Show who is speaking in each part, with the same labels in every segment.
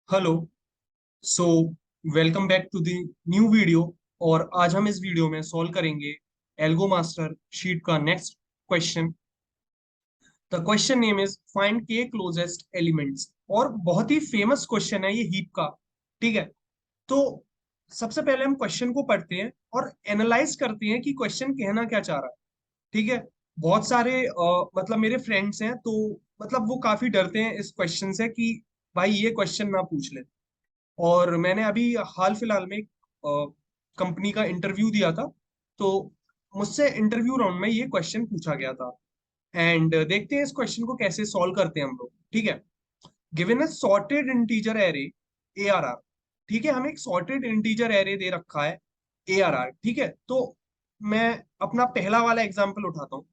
Speaker 1: Hello. So welcome back to the new video. और आज हम इस वीडियो में सॉल्व करेंगे एल्गो मास्टर शीट का next question. The question name is find K closest elements. और बहुत ही फेमस क्वेश्चन है ये हीप का। ठीक है। तो सबसे पहले हम क्वेश्चन को पढ़ते हैं और एनालाइज करते हैं कि क्वेश्चन कहना क्या चाह रहा है। ठीक है। बहुत सारे मतलब मेरे फ्रेंड्स हैं तो मतलब वो काफी डरते हैं इस क्वेश्चन से कि भाई ये क्वेश्चन ना पूछ ले। और मैंने अभी हाल फिलहाल में एक कंपनी का इंटरव्यू दिया था। तो मुझसे इंटरव्यू राउंड में ये क्वेश्चन पूछा गया था। एंड देखते हैं इस क्वेश्चन को कैसे सॉल्व करते हैं हम लोग। ठीक है। Given a sorted integer array A R R. ठीक है, हमें एक सॉर्टेड इंटीजर एरे दे रखा है ए आर आर। ठीक है। तो मैं अपना पहला वाला एग्जांपल उठाता हूँ,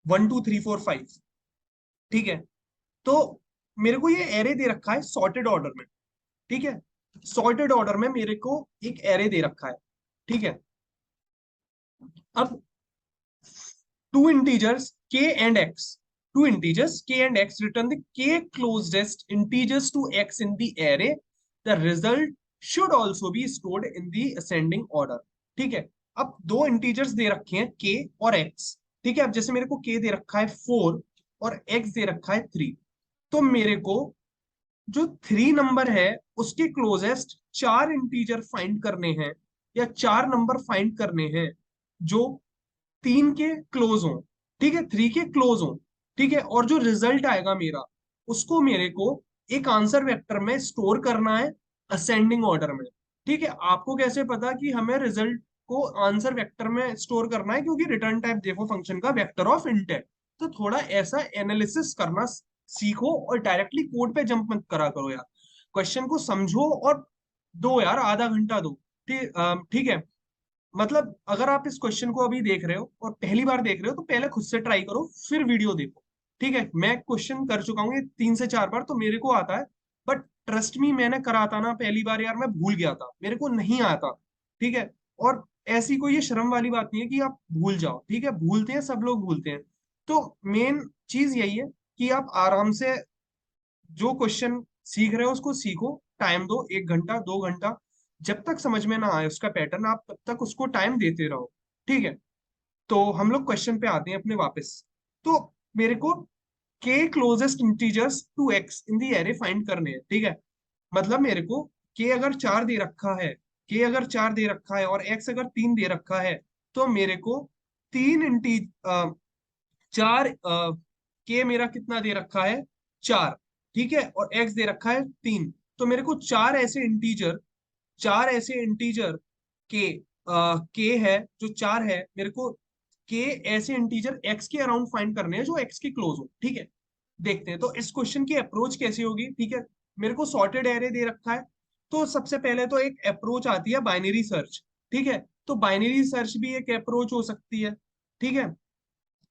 Speaker 1: 1 2 3 4 5। ठीक है। तो मेरे को ये एरे दे रखा है सॉर्टेड ऑर्डर में। ठीक है। सॉर्टेड ऑर्डर में मेरे को एक एरे दे रखा है। ठीक है। अब two integers K and X, two integers K and X return the K closest integers to X in the array. The result should also be stored in the ascending order. ठीक है। अब दो integers दे रखे हैं के और x. ठीक है। अब जैसे मेरे को के दे रखा है 4 और एक्स दे रखा है 3। तो मेरे को जो 3 नंबर है उसके क्लोजेस्ट चार इंटीजर फाइंड करने हैं, या चार नंबर फाइंड करने हैं जो 3 के क्लोज हो। ठीक है, 3 के क्लोज हो। ठीक है। और जो रिजल्ट आएगा मेरा, उसको मेरे को एक आंसर वेक्टर में स्टोर करना है असेंडिंग ऑर्डर में। ठीक है। आपको कैसे पता कि हमें रिजल्ट को आंसर वेक्टर में स्टोर करना है? क्योंकि रिटर्न टाइप देखो फंक्शन का वेक्टर ऑफ इंट है। तो थोड़ा ऐसा एनालिसिस करना सीखो और डायरेक्टली कोड पे जंप मत करा करो यार। क्वेश्चन को समझो और दो यार, आधा घंटा दो। ठीक है। मतलब अगर आप इस क्वेश्चन को अभी देख रहे हो और पहली बार देख रहे हो तो पहले खुद से ट्राई करो, फिर वीडियो देखो। ठीक है। मैं क्वेश्चन कर चुका हूँ ये 3 से 4 बार, तो मेरे को आता है। बट ट्रस्ट मी, मैंने करा था ना पहली बार यार, मैं भूल गया था, मेरे को नहीं आता। ठीक है। और ऐसी कोई ये शर्म वाली बात नहीं है कि आप भूल जाओ। ठीक है, भूलते हैं, सब लोग भूलते हैं। तो मेन चीज यही है कि आप आराम से जो क्वेश्चन सीख रहे हो उसको सीखो। टाइम दो, 1 घंटा 2 घंटा। जब तक समझ में ना आए उसका पैटर्न, आप तब तक उसको टाइम देते रहो। ठीक है। तो हम लोग क्वेश्चन पे आते हैं अपने वापस। तो मेरे को K closest integers to X in the array find करने हैं। ठीक है। मतलब मेरे को के अगर 4 दे रखा है, के अगर 4 दे रखा है और एक्स अगर 3 दे रखा है, तो मेरे को तीन इंटी चार के मेरा कितना दे रखा है? 4। ठीक है। और एक्स दे रखा है 3। तो मेरे को चार ऐसे इंटीजर के के है जो 4 है, मेरे को के ऐसे इंटीजर एक्स के अराउंड फाइंड करने हैं जो एक्स के क्लोज हो। ठीक है। देखते हैं तो इस क्वेश्चन की अप्रोच कैसी होगी। ठीक है। मेरे को सॉर्टेड एरे दे रखा है। तो सबसे पहले तो एक अप्रोच आती है बाइनरी सर्च। ठीक है। तो बाइनरी सर्च भी एक अप्रोच हो सकती है। ठीक है।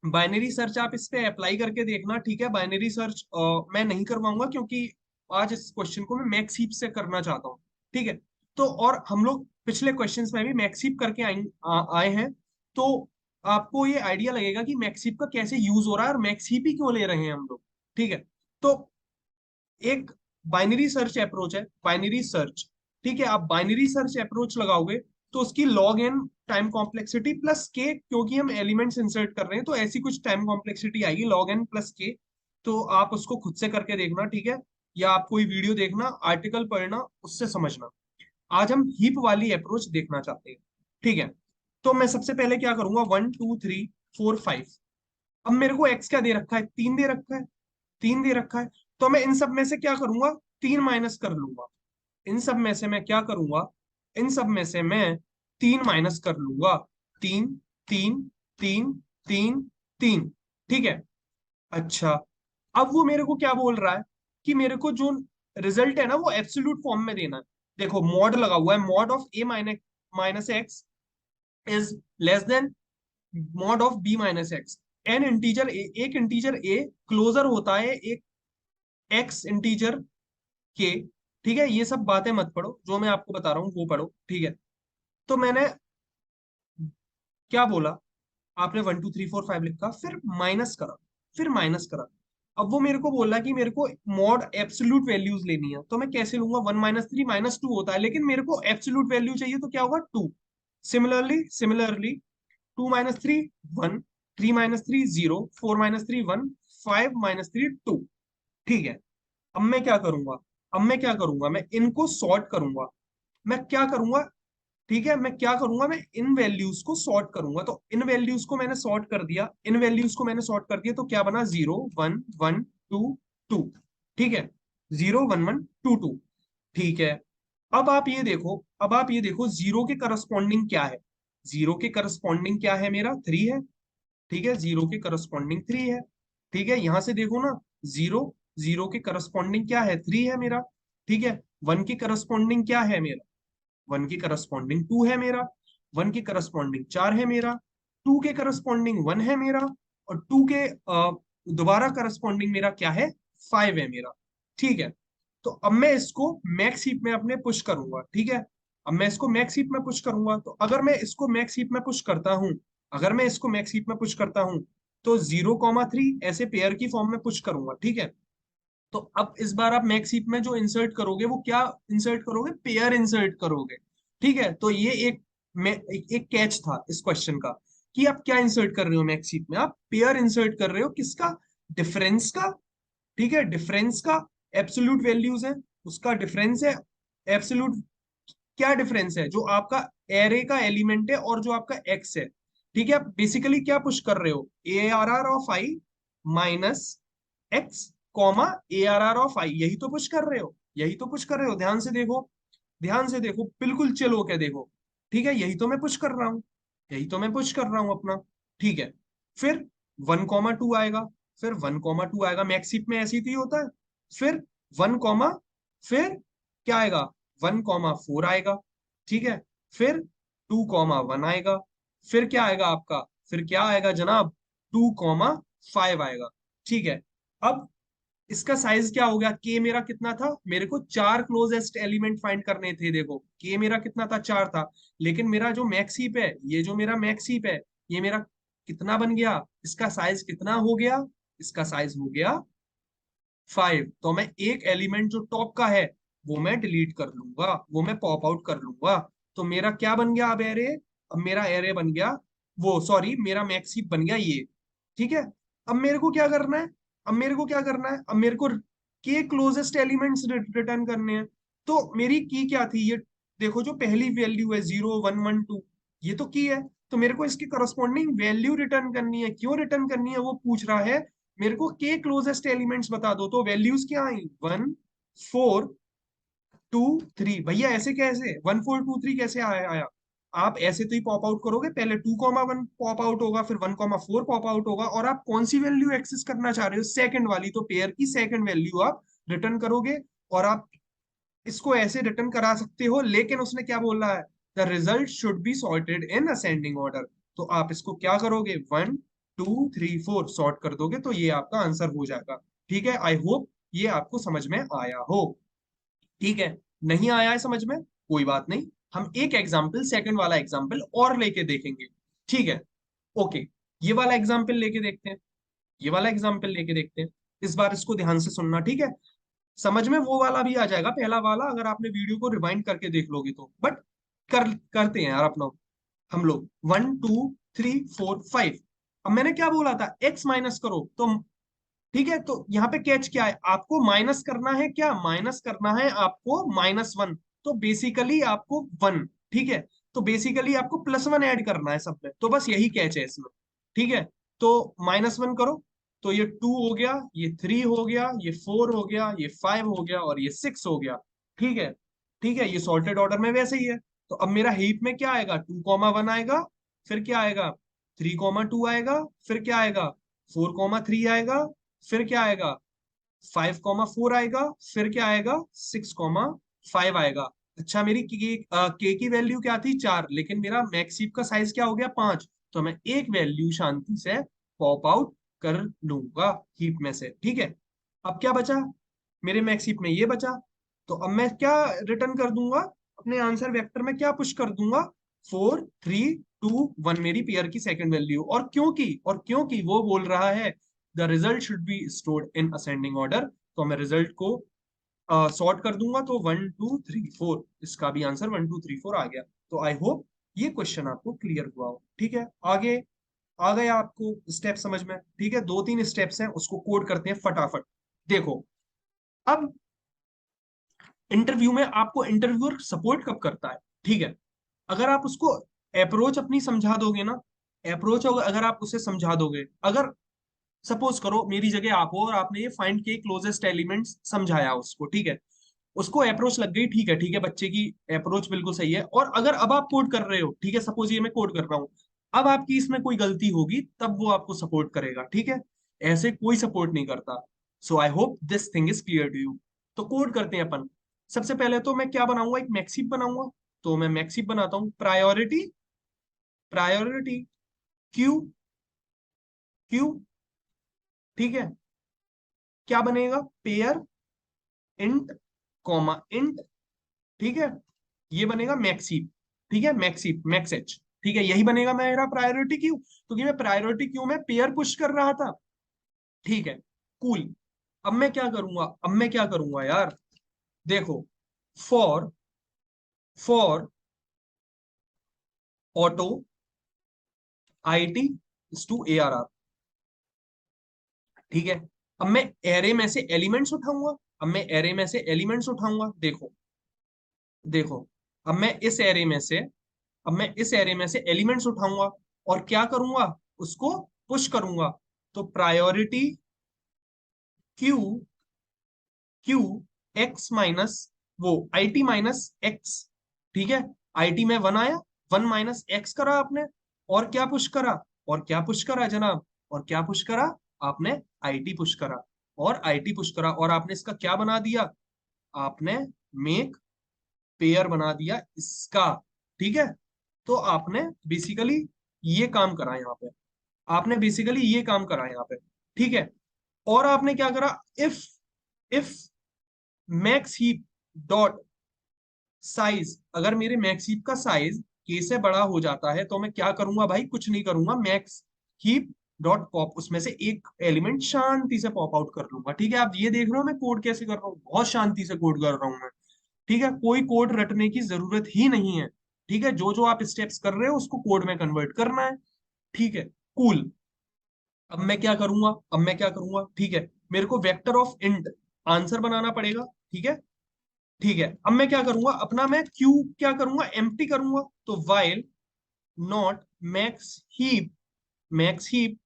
Speaker 1: बाइनरी सर्च आप इस पे अप्लाई करके देखना। ठीक है। बाइनरी सर्च मैं नहीं करवाऊंगा क्योंकि आज इस क्वेश्चन को मैं मैक्स हीप से करना चाहता हूँ। ठीक है। तो और हम लोग पिछले क्वेश्चंस में भी मैक्स हीप करके आए हैं। तो आपको ये आइडिया लगेगा कि मैक्स हीप का कैसे यूज हो रहा है और मैक्स हीप ही क्यों ले रहे हैं हम लोग। ठीक है। तो एक बाइनरी सर्च अप्रोच है, बाइनरी सर्च। ठीक है। आप बाइनरी सर्च अप्रोच लगाओगे तो उसकी log N time complexity plus K, क्योंकि हम एलिमेंट्स इंसर्ट कर रहे हैं तो ऐसी कुछ टाइम कॉम्प्लेक्सिटी आएगी, लॉग एन प्लस के। तो आप उसको खुद से करके देखना। ठीक है। या आप कोई वीडियो देखना, आर्टिकल पढ़ना, उससे समझना। आज हम हीप वाली अप्रोच देखना चाहते हैं। ठीक है। तो मैं सबसे पहले क्या करूंगा, 1 2 3 4 5। अब मेरे को एक्स क्या दे रखा है? 3 दे रखा है। 3 दे रखा है। तो मैं इन सब में से क्या करूंगा? 3 माइनस कर लूंगा। इन सब में से मैं क्या करूंगा? इन सब में से मैं 3 माइनस कर लूंगा। 3 3 3 3 3। ठीक है। अच्छा, अब वो मेरे को क्या बोल रहा है कि मेरे को जो रिजल्ट है ना वो एब्सोल्यूट फॉर्म में देना है। देखो मॉड लगा हुआ है, mod of A minus minus X is less than mod of B minus X. An integer एक इंटीजर ए क्लोजर होता है एक एक्स इंटीजर के। ठीक है। ये सब बातें मत पढ़ो, जो मैं आपको बता रहा हूँ वो पढ़ो। ठीक है। तो मैंने क्या बोला? आपने 1 2 3 4 5 लिखा, फिर माइनस करा, फिर माइनस करा। अब वो मेरे को बोला कि मेरे को मॉड एब्सोल्यूट वैल्यूज लेनी है, तो मैं कैसे लूंगा, 1 - 3 -2 होता है, लेकिन मेरे को एब्सोल्यूट वैल्यू चाहिए तो क्या होगा, 2। सिमिलरली 2 - 3 1, 3 - 3 0, 4 - 3 1, 5 - 3 2। ठीक है। अब मैं क्या करूंगा, मैं इनको सॉर्ट करूंगा। मैं क्या करूंगा, ठीक है, मैं क्या करूंगा, मैं इन वैल्यूज को सॉर्ट करूंगा। तो इन वैल्यूज को मैंने सॉर्ट कर दिया, तो क्या बना, 0 1 1 2 2। ठीक है, 0 1 1 2 2। ठीक है। अब आप ये देखो जीरो के करस्पॉन्डिंग क्या है। जीरो के करस्पॉन्डिंग क्या है, मेरा 3 है। ठीक है, जीरो के करस्पॉन्डिंग 3 है। ठीक है, यहां से देखो ना, जीरो, जीरो के करस्पॉन्डिंग क्या है, 3 है मेरा। ठीक है, वन के करस्पॉन्डिंग क्या है मेरा, वन की करस्पॉन्डिंग 2 है मेरा। वन की करस्पॉन्डिंग 4 है मेरा। टू के करस्पॉन्डिंग 1 है मेरा। और टू के दोबारा करस्पॉन्डिंग मेरा क्या है, 5 है मेरा। ठीक है। तो अब मैं इसको मैक्स हीप में अपने पुश करूंगा। ठीक है, अब मैं इसको मैक्स हीप में पुश करूंगा, तो अगर मैं इसको मैक्स हीप में पुश करता हूं, तो 0 3 ऐसे पेयर की फॉर्म में पुश करूंगा। ठीक है। तो अब इस बार आप मैक्स हीप में जो इंसर्ट करोगे वो क्या इंसर्ट करोगे, पेयर इंसर्ट करोगे। ठीक है, तो ये एक कैच था इस क्वेश्चन का, कि आप क्या इंसर्ट कर रहे हो मैक्स हीप में, आप पेयर इंसर्ट कर रहे हो, किसका, डिफरेंस का। ठीक है, डिफरेंस का एब्सोल्यूट वैल्यूज है, उसका डिफरेंस है एब्सोल्यूट। क्या डिफरेंस है, जो आपका एरे का एलिमेंट है और जो आपका एक्स है। ठीक है, आप बेसिकली क्या पुश कर रहे हो, ARR of I minus X, comma ARR of I, यही तो पुश कर रहे हो, ध्यान से देखो, बिल्कुल चिल होके देखो। ठीक है, यही तो मैं पुश कर रहा हूँ, अपना। ठीक है, फिर 1 2 आएगा, मैक्सिप में ऐसे ही होता है। फिर 1 फिर क्या आएगा, 1 4 आएगा। ठीक है, फिर 2 1 आएगा। फिर क्या आएगा आपका, जनाब, 2 5 आएगा। ठीक है। अब इसका साइज क्या हो गया, के मेरा कितना था, मेरे को 4 क्लोजेस्ट एलिमेंट फाइंड करने थे। देखो के मेरा कितना था, 4 था। लेकिन मेरा जो मैक्स हीप है, ये मेरा कितना बन गया, इसका साइज कितना हो गया, इसका साइज हो गया 5। तो मैं एक एलिमेंट जो टॉप का है वो मैं डिलीट कर लूंगा, वो मैं पॉप आउट कर लूंगा। तो मेरा क्या बन गया अब एरे, मेरा एरे बन गया, वो सॉरी, मेरा मैक्स हीप बन गया ये। ठीक है। अब मेरे को क्या करना है, अब मेरे को के क्लोजेस्ट एलिमेंट्स रिटर्न करने हैं। तो मेरी की क्या थी, ये देखो, जो पहली वैल्यू है 0 1 1 2, ये तो की है। तो मेरे को इसकी करस्पॉन्डिंग वैल्यू रिटर्न करनी है। क्यों रिटर्न करनी है, वो पूछ रहा है। मेरे को के क्लोजेस्ट एलिमेंट्स बता दो, तो वैल्यूज क्या आई, 1 4 2 3। भैया ऐसे कैसे 1 4 2 3 कैसे आया, आप ऐसे तो ही पॉप आउट करोगे, पहले 2 1 पॉप आउट होगा, फिर 1 4 पॉप आउट होगा, और आप कौन सी वैल्यू एक्सेस करना चाह रहे हो, सेकंड वाली, तो पेयर की सेकंड वैल्यू आप रिटर्न करोगे। और आप इसको ऐसे रिटर्न करा सकते हो, लेकिन उसने क्या बोला है, the result should be sorted in ascending order. तो आप इसको क्या करोगे, 1 2 3 4 सॉर्ट कर दोगे, तो ये आपका आंसर हो जाएगा। ठीक है, आई होप ये आपको समझ में आया हो। ठीक है, नहीं आया है समझ में, कोई बात नहीं, हम एक एग्जाम्पल, सेकंड वाला एग्जाम्पल और लेके देखेंगे। ठीक है, ओके, ये वाला एग्जाम्पल लेके देखते हैं, इस बार इसको ध्यान से सुनना। ठीक है, समझ में वो वाला भी आ जाएगा, पहला वाला, अगर आपने वीडियो को रिवाइंड करके देख लोगे तो। बट करते हैं यार अपना, हम लोग 1 2 3 4 5। अब मैंने क्या बोला था, एक्स माइनस करो, तो ठीक है, तो यहाँ पे कैच क्या है, आपको माइनस करना है, क्या माइनस करना है आपको, -1। तो बेसिकली आपको 1, ठीक है, तो बेसिकली आपको +1 ऐड करना है सब में, तो बस यही कैच है इसमें। ठीक है, तो -1 करो, तो ये 2 हो गया, ये 3 हो गया, ये 4 हो गया, ये 5 हो गया, और ये 6 हो गया। ठीक है, ये सॉर्टेड ऑर्डर में वैसे ही है। तो अब मेरा हीप में क्या आएगा, 2 1 आएगा, फिर क्या आएगा, 3 2 आएगा, फिर क्या आएगा, 4 3 आएगा, फिर क्या आएगा, 5 4 आएगा, फिर क्या आएगा, 6 5 आएगा। अच्छा, मेरी के की वैल्यू क्या थी, 4, लेकिन मेरा मैक्सिप का साइज क्या हो गया, 5। तो मैं एक वैल्यू शांति से पॉप आउट कर लूंगा हीप में से। ठीक है, अब क्या बचा, मेरे मैक्सिप में ये बचा। तो अब मैं क्या रिटर्न कर दूंगा, अपने आंसर वेक्टर में क्या पुश कर दूंगा, 4 3 2 1, मेरी पेयर की सेकंड वैल्यू। और क्योंकि वो बोल रहा है the result should be stored in ascending order. तो मैं रिजल्ट को सॉर्ट कर दूंगा, तो 1 2 3 4, इसका भी आंसर 1 2 3 4 आ गया। तो आई होप ये क्वेश्चन आपको क्लियर हुआ हो। ठीक है, आगे आ गया आपको स्टेप समझ में? ठीक है, 2 3 स्टेप्स हैं, उसको कोड करते हैं फटाफट। देखो, अब इंटरव्यू में आपको इंटरव्यूअर सपोर्ट कब करता है? ठीक है, अगर आप उसको अप्रोच अपनी समझा दोगे ना, अप्रोच अगर आप उसे समझा दोगे, अगर सपोज करो मेरी जगह आप हो और आपने ये फाइंड के क्लोजेस्ट एलिमेंट्स समझाया उसको, ठीक है, उसको अप्रोच लग गई, ठीक है बच्चे की अप्रोच बिल्कुल सही है। और अगर अब आप कोड कर रहे हो, ठीक है, सपोज ये मैं कोड कर रहा हूँ, अब आपकी इसमें कोई गलती होगी तब वो आपको सपोर्ट करेगा। ठीक है, ऐसे कोई सपोर्ट नहीं करता। So I hope this thing is clear to you. तो कोड करते हैं अपन। सबसे पहले तो मैं क्या बनाऊंगा, एक मैक्सिप बनाऊंगा। तो मैं मैक्सिप बनाता हूँ, प्रायोरिटी, प्रायोरिटी क्यू, क्यू, ठीक है, क्या बनेगा, पेयर इंट, कॉमा इंट, ठीक है, ये बनेगा मैक्सिप। ठीक है, मैक्सिप, मैक्स एच, ठीक है, यही बनेगा मेरा प्रायोरिटी क्यू, क्योंकि मैं प्रायोरिटी क्यू में पेयर पुश कर रहा था। ठीक है, कूल। अब मैं क्या करूंगा, अब मैं क्या करूंगा यार, देखो, for, for auto I T to A R R, ठीक है। अब मैं एरे में से एलिमेंट्स उठाऊंगा, अब मैं एरे में से एलिमेंट्स उठाऊंगा, देखो, देखो, अब मैं इस एरे में से, अब मैं इस एरे में से एलिमेंट्स उठाऊंगा और क्या करूंगा, उसको पुश करूंगा। तो priority queue, Q x minus वो आई टी माइनस एक्स, ठीक है, आई टी में 1 आया, 1 - एक्स करा आपने, और क्या पुश करा, और क्या पुश करा जनाब, और क्या पुश करा, आपने आई टी पुश करा, और आई टी पुश करा, और आपने इसका क्या बना दिया, आपने मेक पेयर बना दिया इसका। ठीक है, तो आपने बेसिकली ये काम करा यहाँ पे, आपने बेसिकली ये काम करा यहाँ पे। ठीक है, और आपने क्या करा, if, if max heap dot size, अगर मेरे मैक्स हीप का साइज के से बड़ा हो जाता है तो मैं क्या करूंगा भाई, कुछ नहीं करूंगा, मैक्स हीप डॉट पॉप, उसमें से एक एलिमेंट शांति से पॉप आउट कर लूंगा। ठीक है, आप ये देख रहे हो मैं कोड कैसे कर रहा हूँ, बहुत शांति से कोड कर रहा हूँ मैं। ठीक है, कोई कोड रटने की जरूरत ही नहीं है। ठीक है, जो जो आप स्टेप्स कर रहे हो उसको कोड में कन्वर्ट करना है। ठीक है, कूल। अब मैं क्या करूंगा, अब मैं क्या करूंगा, ठीक है, मेरे को वेक्टर ऑफ इंट आंसर बनाना पड़ेगा। ठीक है, ठीक है, अब मैं क्या करूंगा, अपना मैं क्यू क्या करूंगा, एम्प्टी करूंगा। तो while not max heap, max heap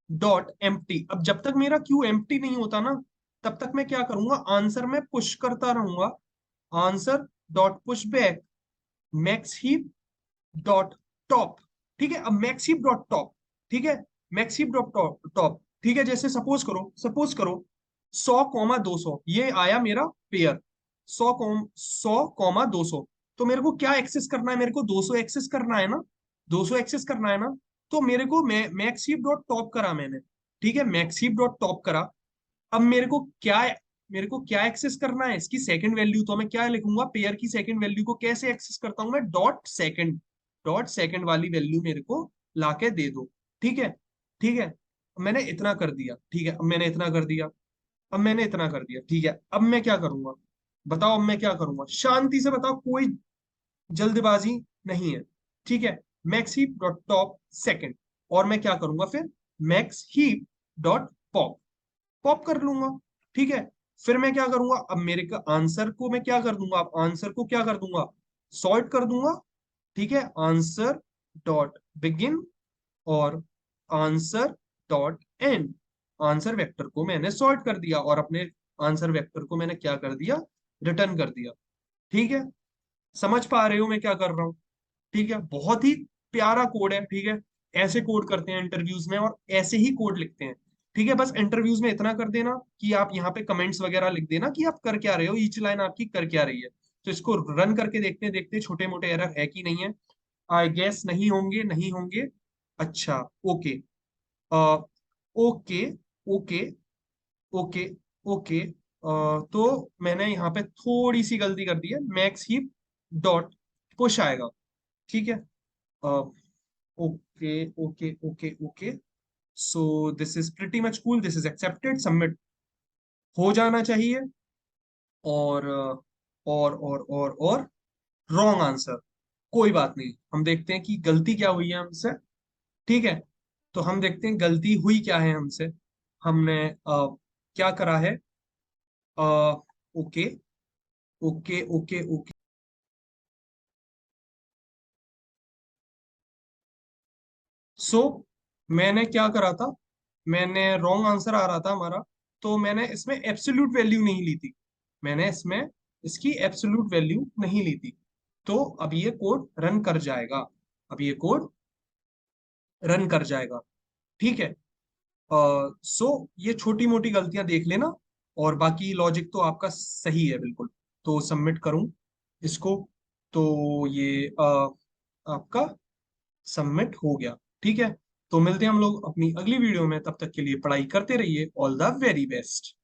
Speaker 1: dot empty, अब जब तक मेरा क्यू एम्प्टी नहीं होता ना, तब तक मैं क्या करूंगा, आंसर में पुश करता रहूंगा, answer dot push back max heap dot top. ठीक है, अब मैक्स हीप डॉट टॉप, ठीक है, मैक्स हीप डॉट टॉप, ठीक है, जैसे सपोज करो 100 - 200 ये आया मेरा पेयर, 100 - 200, तो मेरे को क्या एक्सेस करना है, मेरे को 200 एक्सेस करना है ना, 200 एक्सेस करना है ना। तो मेरे को मैक्स हीप डॉट टॉप करा मैंने, ठीक है, मैक्स हीप डॉट टॉप करा। अब मेरे को क्या एक्सेस करना है, इसकी सेकंड वैल्यू, तो मैं क्या लिखूंगा, पेयर की सेकंड वैल्यू को कैसे एक्सेस करता हूं मैं, डॉट सेकंड, डॉट सेकंड वाली वैल्यू मेरे को लाके दे दो। ठीक है, ठीक है, मैंने इतना कर दिया, ठीक है, अब मैंने इतना कर दिया, अब मैंने इतना कर दिया, ठीक है, अब मैं क्या करूंगा, बताओ, अब मैं क्या करूंगा, शांति से बताओ, कोई जल्दबाजी नहीं है। ठीक है, max heap dot top second, और मैं क्या करूंगा फिर, max heap dot pop, pop कर लूंगा। ठीक है, फिर मैं क्या करूंगा, अब मेरे का आंसर को मैं क्या कर दूंगा, अब आंसर को क्या कर दूंगा, सॉर्ट कर दूंगा। ठीक है, आंसर डॉट बिगिन और answer dot and, answer vector को मैंने सॉर्ट कर दिया और अपने आंसर वेक्टर को मैंने क्या कर दिया, रिटर्न कर दिया। ठीक है, समझ पा रहे हो मैं क्या कर रहा हूँ? ठीक है, बहुत ही प्यारा कोड है। ठीक है, ऐसे कोड करते हैं इंटरव्यूज में और ऐसे ही कोड लिखते हैं। ठीक है, बस इंटरव्यूज में इतना कर देना कि आप यहाँ पे कमेंट्स वगैरह लिख देना कि आप कर क्या रहे हो, ईच लाइन आपकी कर क्या रही है। तो इसको रन करके देखते देखते छोटे मोटे एरर है कि नहीं है। आई गेस नहीं होंगे, नहीं होंगे। अच्छा, okay, okay, okay, okay, okay, तो मैंने यहाँ पे थोड़ी सी गलती कर दी है, मैक्स हीप डॉट पुश आएगा। ठीक है, okay, okay, okay, okay, so this is pretty much cool, this is accepted, submit हो जाना चाहिए। और और रॉन्ग आंसर, कोई बात नहीं, हम देखते हैं कि गलती क्या हुई है हमसे। ठीक है, तो हम देखते हैं गलती हुई क्या है हमसे। हमने क्या करा है। Okay okay okay okay. So मैंने क्या करा था, मैंने रॉन्ग आंसर आ रहा था हमारा, तो मैंने इसमें एब्सोल्यूट वैल्यू नहीं ली थी। मैंने इसमें इसकी एब्सोल्यूट वैल्यू नहीं ली थी। तो अब ये कोड रन कर जाएगा, अब ये कोड रन कर जाएगा। ठीक है। सो ये छोटी मोटी गलतियां देख लेना, और बाकी लॉजिक तो आपका सही है बिल्कुल। तो सबमिट करूं इसको, तो ये आपका सबमिट हो गया। ठीक है, तो मिलते हैं हम लोग अपनी अगली वीडियो में, तब तक के लिए पढ़ाई करते रहिए। All the very best.